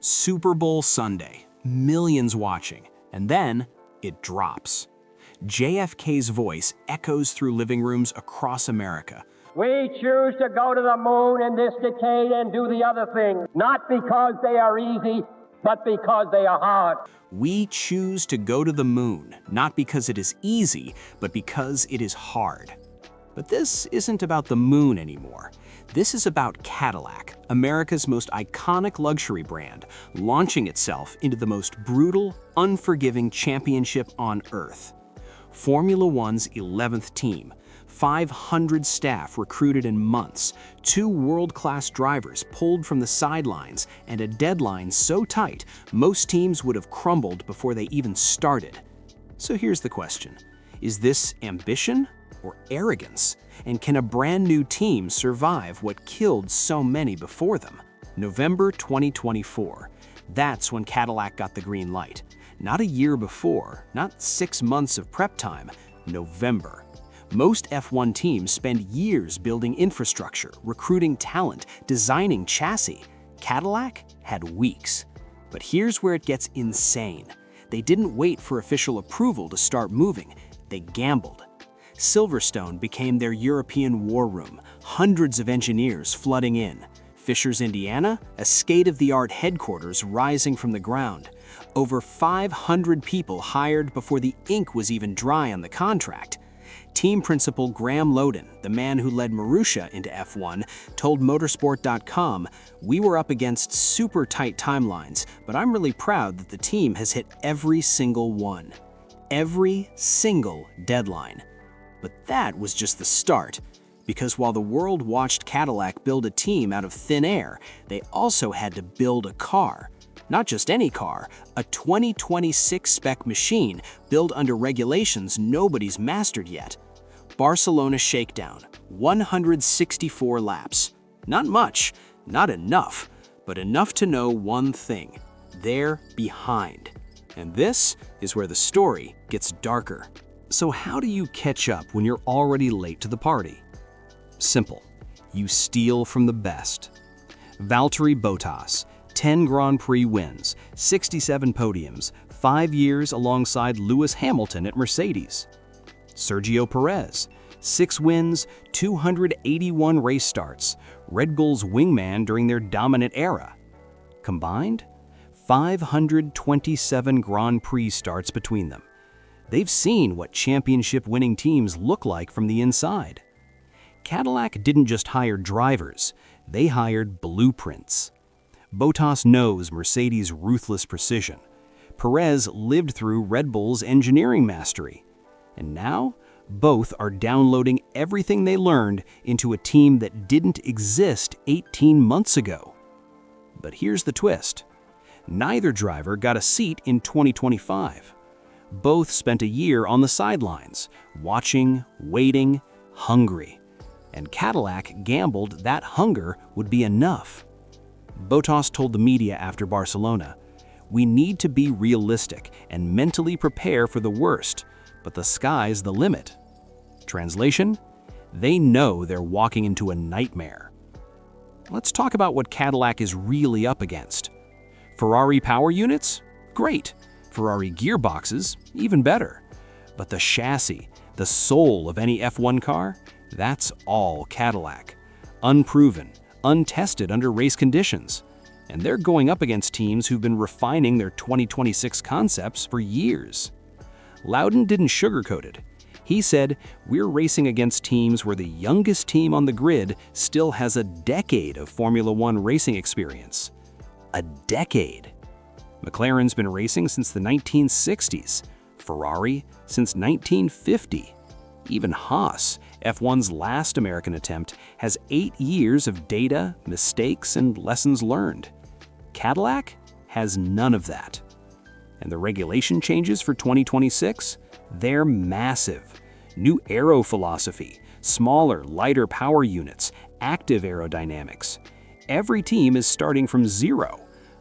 Super Bowl Sunday, millions watching, and then it drops. JFK's voice echoes through living rooms across America. We choose to go to the moon in this decade and do the other things, not because they are easy, but because they are hard. We choose to go to the moon, not because it is easy, but because it is hard. But this isn't about the moon anymore. This is about Cadillac, America's most iconic luxury brand, launching itself into the most brutal, unforgiving championship on Earth. Formula One's 11th team, 500 staff recruited in months, 2 world-class drivers pulled from the sidelines, and a deadline so tight most teams would have crumbled before they even started. So here's the question. Is this ambition or arrogance? And can a brand new team survive what killed so many before them? November 2024. That's when Cadillac got the green light. Not a year before, not 6 months of prep time, November. Most F1 teams spend years building infrastructure, recruiting talent, designing chassis. Cadillac had weeks. But here's where it gets insane. They didn't wait for official approval to start moving. They gambled. Silverstone became their European war room, hundreds of engineers flooding in. Fishers, Indiana, a state-of-the-art headquarters rising from the ground. Over 500 people hired before the ink was even dry on the contract. Team principal Graham Loden, the man who led Marussia into F1, told Motorsport.com, "We were up against super tight timelines, but I'm really proud that the team has hit every single one. Every single deadline." But that was just the start, because while the world watched Cadillac build a team out of thin air, they also had to build a car. Not just any car, a 2026 spec machine built under regulations nobody's mastered yet. Barcelona shakedown, 164 laps. Not much, not enough, but enough to know one thing: they're behind. And this is where the story gets darker. So how do you catch up when you're already late to the party? Simple. You steal from the best. Valtteri Bottas, 10 Grand Prix wins, 67 podiums, 5 years alongside Lewis Hamilton at Mercedes. Sergio Perez, 6 wins, 281 race starts, Red Bull's wingman during their dominant era. Combined, 527 Grand Prix starts between them. They've seen what championship-winning teams look like from the inside. Cadillac didn't just hire drivers, they hired blueprints. Bottas knows Mercedes' ruthless precision. Perez lived through Red Bull's engineering mastery. And now, both are downloading everything they learned into a team that didn't exist 18 months ago. But here's the twist. Neither driver got a seat in 2025. Both spent a year on the sidelines, watching, waiting, hungry. And Cadillac gambled that hunger would be enough. Bottas told the media after Barcelona, "We need to be realistic and mentally prepare for the worst, but the sky's the limit." Translation? They know they're walking into a nightmare. Let's talk about what Cadillac is really up against. Ferrari power units? Great. Ferrari gearboxes? Even better. But the chassis, the soul of any F1 car? That's all Cadillac. Unproven, untested under race conditions. And they're going up against teams who've been refining their 2026 concepts for years. Loudon didn't sugarcoat it. He said, "We're racing against teams where the youngest team on the grid still has a decade of Formula One racing experience." A decade. McLaren's been racing since the 1960s, Ferrari since 1950. Even Haas, F1's last American attempt, has 8 years of data, mistakes, and lessons learned. Cadillac has none of that. And the regulation changes for 2026? They're massive. New aero philosophy, smaller, lighter power units, active aerodynamics. Every team is starting from zero,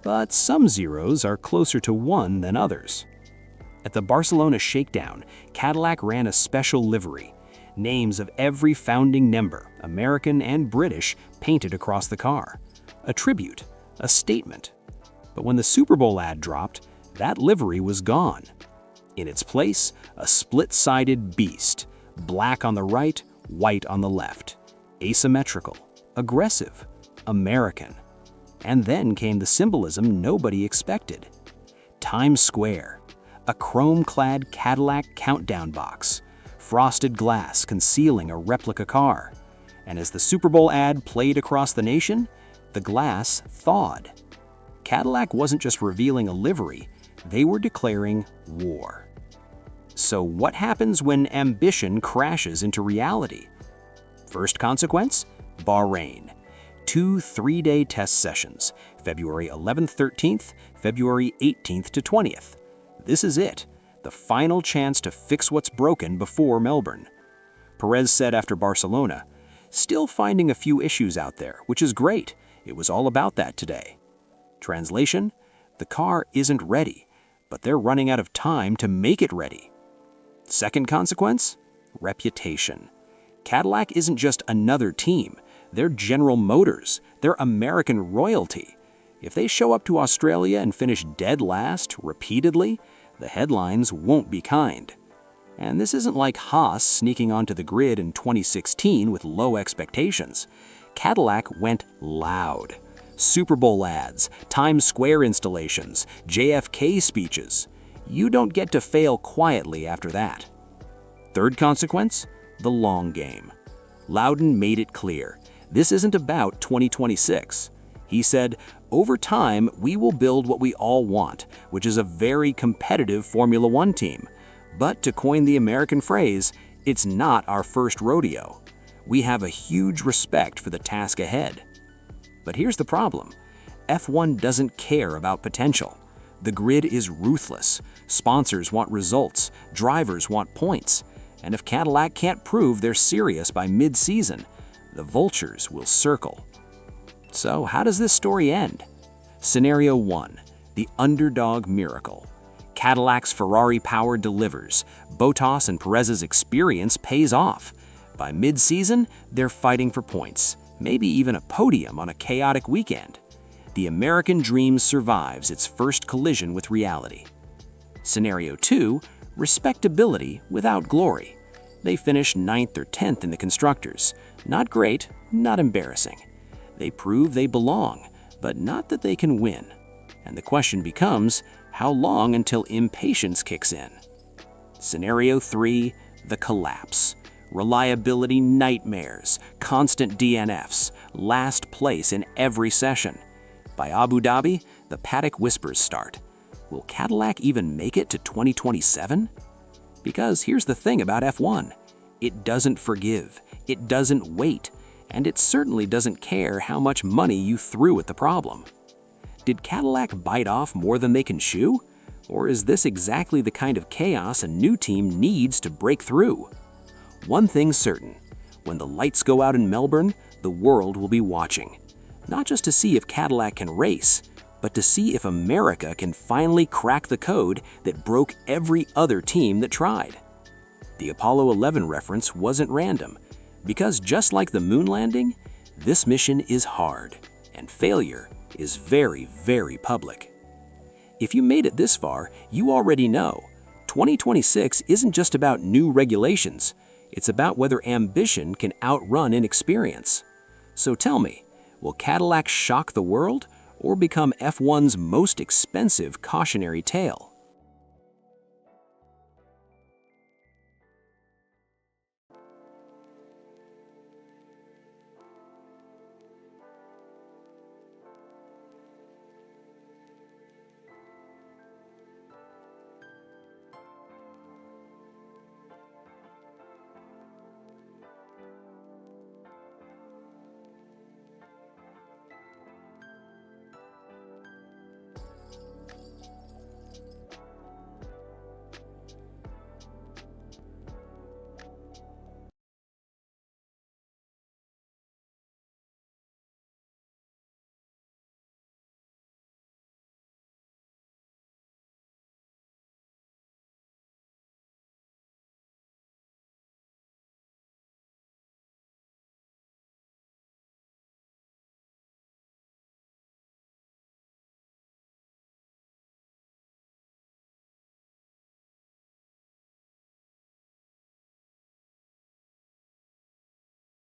but some zeros are closer to 1 than others. At the Barcelona shakedown, Cadillac ran a special livery. Names of every founding member, American and British, painted across the car. A tribute, a statement. But when the Super Bowl ad dropped, that livery was gone. In its place, a split-sided beast, black on the right, white on the left. Asymmetrical, aggressive, American. And then came the symbolism nobody expected. Times Square, a chrome-clad Cadillac countdown box, frosted glass concealing a replica car. And as the Super Bowl ad played across the nation, the glass thawed. Cadillac wasn't just revealing a livery, they were declaring war. So what happens when ambition crashes into reality? First consequence? Bahrain. 2 3-day test sessions, February 11th, 13th, February 18th to 20th. This is it, the final chance to fix what's broken before Melbourne. Perez said after Barcelona, "Still finding a few issues out there, which is great. It was all about that today." Translation: the car isn't ready, but they're running out of time to make it ready. Second consequence? Reputation. Cadillac isn't just another team. They're General Motors. They're American royalty. If they show up to Australia and finish dead last repeatedly, the headlines won't be kind. And this isn't like Haas sneaking onto the grid in 2016 with low expectations. Cadillac went loud. Super Bowl ads, Times Square installations, JFK speeches. You don't get to fail quietly after that. Third consequence? The long game. Loudon made it clear. This isn't about 2026. He said, "Over time, we will build what we all want, which is a very competitive Formula One team. But to coin the American phrase, it's not our first rodeo. We have a huge respect for the task ahead." But here's the problem. F1 doesn't care about potential. The grid is ruthless. Sponsors want results. Drivers want points. And if Cadillac can't prove they're serious by mid-season, the vultures will circle. So how does this story end? Scenario 1, the underdog miracle. Cadillac's Ferrari power delivers. Bottas and Perez's experience pays off. By mid-season, they're fighting for points, maybe even a podium on a chaotic weekend. The American dream survives its first collision with reality. Scenario 2, respectability without glory. They finish 9th or 10th in the constructors. Not great, not embarrassing. They prove they belong, but not that they can win. And the question becomes, how long until impatience kicks in? Scenario 3, the collapse. Reliability nightmares, constant DNFs, last place in every session. By Abu Dhabi, the paddock whispers start. Will Cadillac even make it to 2027? Because here's the thing about F1. It doesn't forgive, it doesn't wait, and it certainly doesn't care how much money you threw at the problem. Did Cadillac bite off more than they can chew? Or is this exactly the kind of chaos a new team needs to break through? One thing's certain, when the lights go out in Melbourne, the world will be watching. Not just to see if Cadillac can race, but to see if America can finally crack the code that broke every other team that tried. The Apollo 11 reference wasn't random, because just like the moon landing, this mission is hard, and failure is very, very public. If you made it this far, you already know, 2026 isn't just about new regulations, it's about whether ambition can outrun inexperience. So tell me, will Cadillac shock the world or become F1's most expensive cautionary tale?